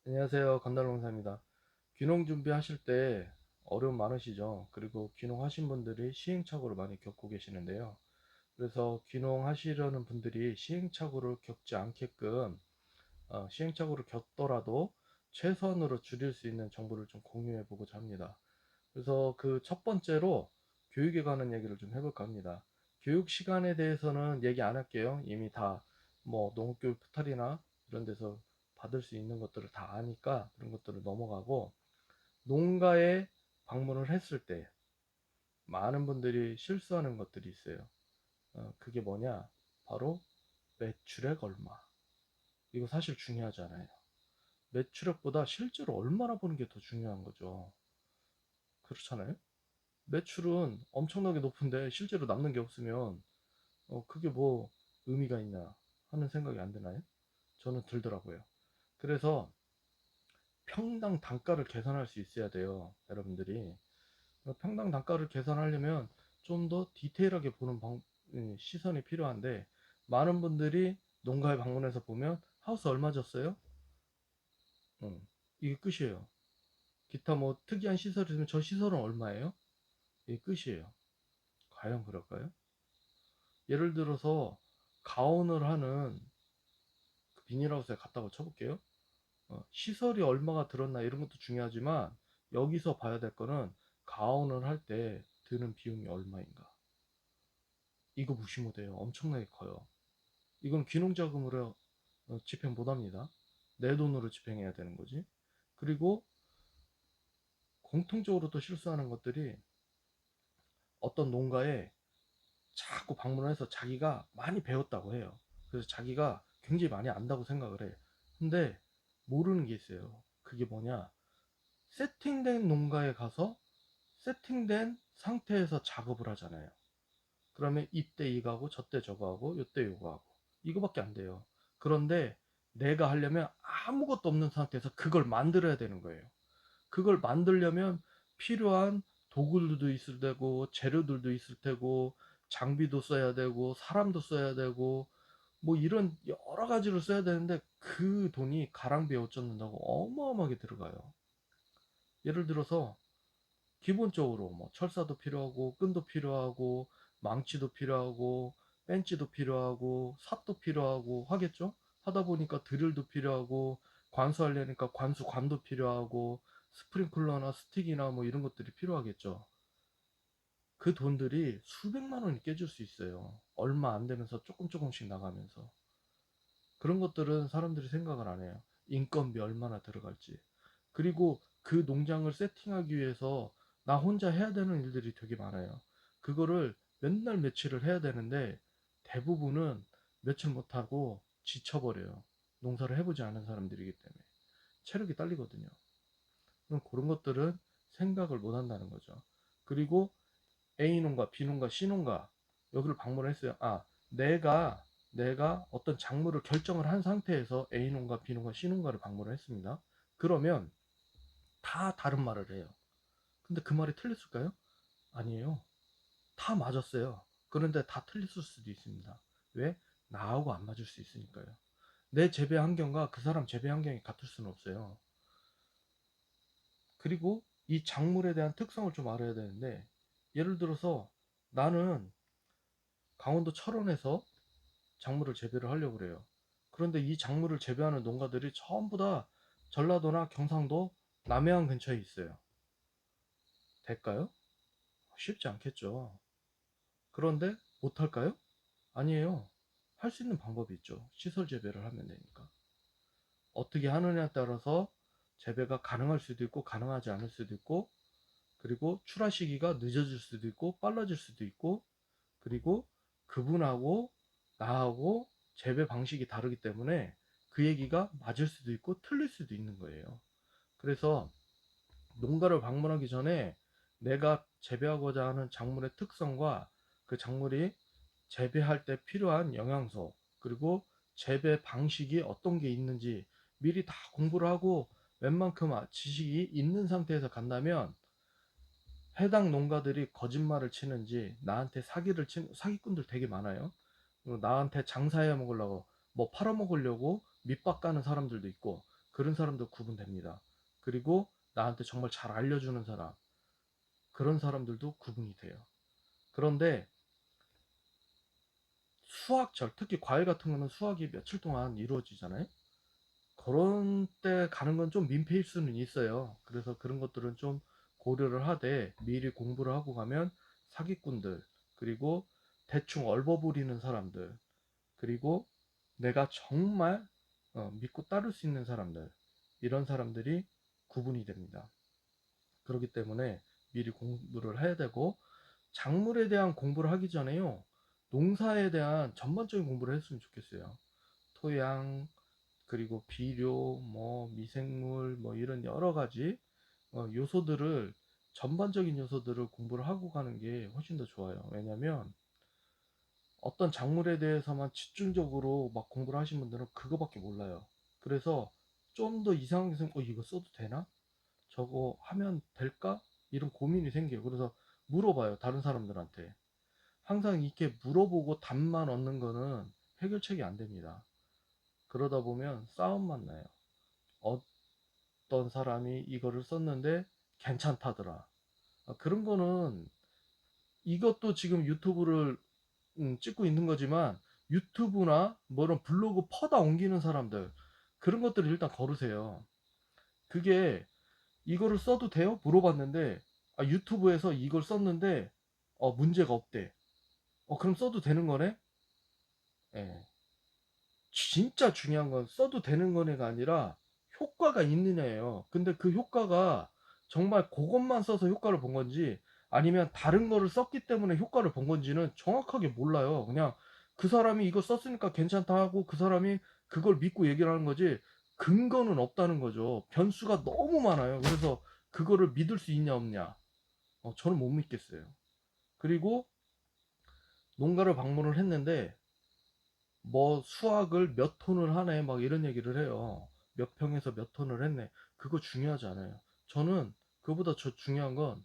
안녕하세요. 건달농사입니다. 귀농 준비하실 때 어려움 많으시죠? 그리고 귀농하신 분들이 시행착오를 많이 겪고 계시는데요. 그래서 귀농하시려는 분들이 시행착오를 겪지 않게끔 시행착오를 겪더라도 최소한으로 줄일 수 있는 정보를 좀 공유해 보고자 합니다. 그래서 그 첫 번째로 교육에 관한 얘기를 좀 해볼까 합니다. 교육 시간에 대해서는 얘기 안 할게요. 이미 다 뭐 농업교육 포털이나 이런 데서 받을 수 있는 것들을 다 아니까 그런 것들을 넘어가고, 농가에 방문을 했을 때 많은 분들이 실수하는 것들이 있어요. 그게 뭐냐? 바로 매출액 얼마. 이거 사실 중요하잖아요. 매출액보다 실제로 얼마나 버는 게 더 중요한 거죠. 그렇잖아요? 매출은 엄청나게 높은데 실제로 남는 게 없으면 그게 뭐 의미가 있나 하는 생각이 안 드나요? 저는 들더라고요. 그래서 평당 단가를 계산할 수 있어야 돼요, 여러분들이. 평당 단가를 계산하려면 좀 더 디테일하게 보는 시선이 필요한데, 많은 분들이 농가에 방문해서 보면 하우스 얼마 줬어요? 이게 끝이에요. 기타 뭐 특이한 시설이 있으면 저 시설은 얼마예요? 이게 끝이에요. 과연 그럴까요? 예를 들어서 가온을 하는 그 비닐하우스에 갔다고 쳐볼게요. 시설이 얼마가 들었나 이런 것도 중요하지만, 여기서 봐야 될 거는 가온을 할 때 드는 비용이 얼마인가. 이거 무시 못해요. 엄청나게 커요. 이건 귀농자금으로 집행 못합니다. 내 돈으로 집행해야 되는 거지. 그리고 공통적으로 또 실수하는 것들이, 어떤 농가에 자꾸 방문을 해서 자기가 많이 배웠다고 해요. 그래서 자기가 굉장히 많이 안다고 생각을 해. 근데 모르는 게 있어요. 그게 뭐냐? 세팅된 농가에 가서 세팅된 상태에서 작업을 하잖아요. 그러면 이때 이거 하고 저때 저거 하고 요때 요거 하고 이거밖에 안 돼요. 그런데 내가 하려면 아무것도 없는 상태에서 그걸 만들어야 되는 거예요. 그걸 만들려면 필요한 도구들도 있을 테고 재료들도 있을 테고 장비도 써야 되고 사람도 써야 되고 뭐 이런 여러 가지를 써야 되는데, 그 돈이 가랑비에 옷 젖는다고 어마어마하게 들어가요. 예를 들어서 기본적으로 뭐 철사도 필요하고 끈도 필요하고 망치도 필요하고 벤치도 필요하고 삽도 필요하고 하겠죠. 하다 보니까 드릴도 필요하고 관수하려니까 관수관도 필요하고 스프링클러나 스틱이나 뭐 이런 것들이 필요하겠죠. 그 돈들이 수백만 원이 깨질 수 있어요. 얼마 안 되면서 조금씩 나가면서. 그런 것들은 사람들이 생각을 안 해요. 인건비 얼마나 들어갈지. 그리고 그 농장을 세팅하기 위해서 나 혼자 해야 되는 일들이 되게 많아요. 그거를 맨날 며칠을 해야 되는데, 대부분은 며칠 못하고 지쳐버려요. 농사를 해보지 않은 사람들이기 때문에. 체력이 딸리거든요. 그럼 그런 것들은 생각을 못 한다는 거죠. 그리고 A농가, B농가, C농가 여기를 방문했어요. 내가 어떤 작물을 결정을 한 상태에서 A농가, B농가, C농가를 방문을 했습니다. 그러면 다 다른 말을 해요. 근데 그 말이 틀렸을까요? 아니에요. 다 맞았어요. 그런데 다 틀렸을 수도 있습니다. 왜? 나하고 안 맞을 수 있으니까요. 내 재배 환경과 그 사람 재배 환경이 같을 수는 없어요. 그리고 이 작물에 대한 특성을 좀 알아야 되는데, 예를 들어서 나는 강원도 철원에서 작물을 재배를 하려고 그래요. 그런데 이 작물을 재배하는 농가들이 전부 다 전라도나 경상도, 남해안 근처에 있어요. 될까요? 쉽지 않겠죠. 그런데 못할까요? 아니에요. 할 수 있는 방법이 있죠. 시설 재배를 하면 되니까. 어떻게 하느냐에 따라서 재배가 가능할 수도 있고 가능하지 않을 수도 있고, 그리고 출하 시기가 늦어질 수도 있고 빨라질 수도 있고, 그리고 그분하고 나하고 재배 방식이 다르기 때문에 그 얘기가 맞을 수도 있고 틀릴 수도 있는 거예요. 그래서 농가를 방문하기 전에 내가 재배하고자 하는 작물의 특성과 그 작물이 재배할 때 필요한 영양소, 그리고 재배 방식이 어떤 게 있는지 미리 다 공부를 하고 웬만큼 지식이 있는 상태에서 간다면, 해당 농가들이 거짓말을 치는지 나한테 사기를 친 사기꾼들 되게 많아요. 그리고 나한테 장사해 먹으려고 뭐 팔아먹으려고 밑밥 까는 사람들도 있고, 그런 사람도 구분됩니다. 그리고 나한테 정말 잘 알려주는 사람, 그런 사람들도 구분이 돼요. 그런데 수확철, 특히 과일 같은 거는 수확이 며칠 동안 이루어지잖아요. 그런 때 가는 건 좀 민폐일 수는 있어요. 그래서 그런 것들은 좀 고려를 하되 미리 공부를 하고 가면 사기꾼들, 그리고 대충 얼버무리는 사람들, 그리고 내가 정말 믿고 따를 수 있는 사람들, 이런 사람들이 구분이 됩니다. 그렇기 때문에 미리 공부를 해야 되고, 작물에 대한 공부를 하기 전에요, 농사에 대한 전반적인 공부를 했으면 좋겠어요. 토양, 그리고 비료, 뭐 미생물, 뭐 이런 여러 가지 요소들을, 전반적인 요소들을 공부를 하고 가는 게 훨씬 더 좋아요. 왜냐면 어떤 작물에 대해서만 집중적으로 막 공부를 하신 분들은 그거밖에 몰라요. 그래서 좀 더 이상하게 이거 써도 되나? 저거 하면 될까? 이런 고민이 생겨요. 그래서 물어봐요, 다른 사람들한테. 항상 이렇게 물어보고 답만 얻는 거는 해결책이 안 됩니다. 그러다 보면 싸움만 나요. 어떤 사람이 이거를 썼는데 괜찮다더라. 그런 거는, 이것도 지금 유튜브를 찍고 있는 거지만, 유튜브나 뭐 이런 블로그 퍼다 옮기는 사람들, 그런 것들을 일단 거르세요. 그게, 이거를 써도 돼요? 물어봤는데, 유튜브에서 이걸 썼는데 문제가 없대. 그럼 써도 되는 거네? 예. 진짜 중요한 건 써도 되는 거네가 아니라 효과가 있느냐예요. 근데 그 효과가 정말 그것만 써서 효과를 본 건지, 아니면 다른 거를 썼기 때문에 효과를 본 건지는 정확하게 몰라요. 그냥 그 사람이 이거 썼으니까 괜찮다 하고 그 사람이 그걸 믿고 얘기를 하는 거지, 근거는 없다는 거죠. 변수가 너무 많아요. 그래서 그거를 믿을 수 있냐 없냐, 저는 못 믿겠어요. 그리고 농가를 방문을 했는데 뭐 수확을 몇 톤을 하네 막 이런 얘기를 해요. 몇 평에서 몇 톤을 했네. 그거 중요하지 않아요. 저는 그보다 저 중요한 건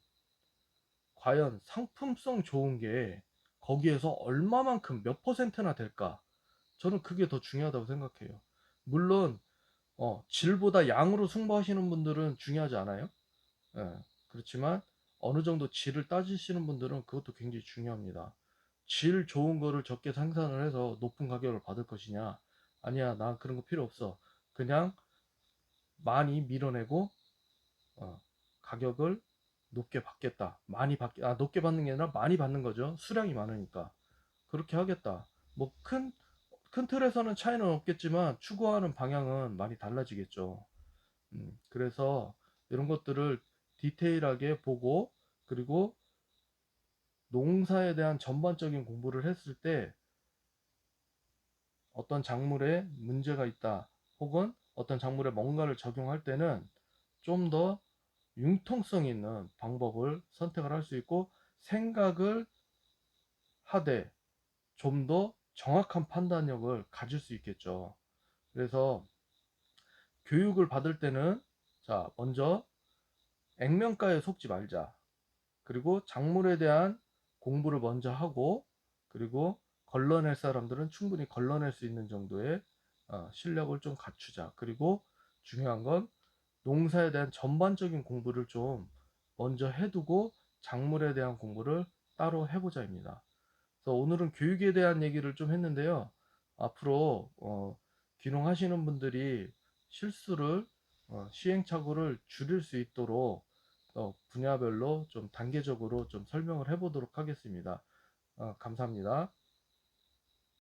과연 상품성 좋은 게 거기에서 얼마만큼 몇 퍼센트나 될까. 저는 그게 더 중요하다고 생각해요. 물론 질보다 양으로 승부하시는 분들은 중요하지 않아요. 예, 그렇지만 어느 정도 질을 따지시는 분들은 그것도 굉장히 중요합니다. 질 좋은 거를 적게 생산을 해서 높은 가격을 받을 것이냐? 아니야, 나 그런 거 필요 없어. 그냥 많이 밀어내고 가격을 높게 받겠다. 높게 받는 게 아니라 많이 받는 거죠. 수량이 많으니까. 그렇게 하겠다. 뭐 큰 틀에서는 차이는 없겠지만 추구하는 방향은 많이 달라지겠죠. 그래서 이런 것들을 디테일하게 보고, 그리고 농사에 대한 전반적인 공부를 했을 때 어떤 작물에 문제가 있다, 혹은 어떤 작물에 뭔가를 적용할 때는 좀 더 융통성 있는 방법을 선택을 할 수 있고, 생각을 하되 좀 더 정확한 판단력을 가질 수 있겠죠. 그래서 교육을 받을 때는, 자, 먼저 액면가에 속지 말자. 그리고 작물에 대한 공부를 먼저 하고, 그리고 걸러낼 사람들은 충분히 걸러낼 수 있는 정도의 실력을 좀 갖추자. 그리고 중요한 건 농사에 대한 전반적인 공부를 좀 먼저 해두고 작물에 대한 공부를 따로 해보자입니다. 그래서 오늘은 교육에 대한 얘기를 좀 했는데요. 앞으로 귀농하시는 분들이 실수를, 시행착오를 줄일 수 있도록 분야별로 좀 단계적으로 좀 설명을 해보도록 하겠습니다. 감사합니다.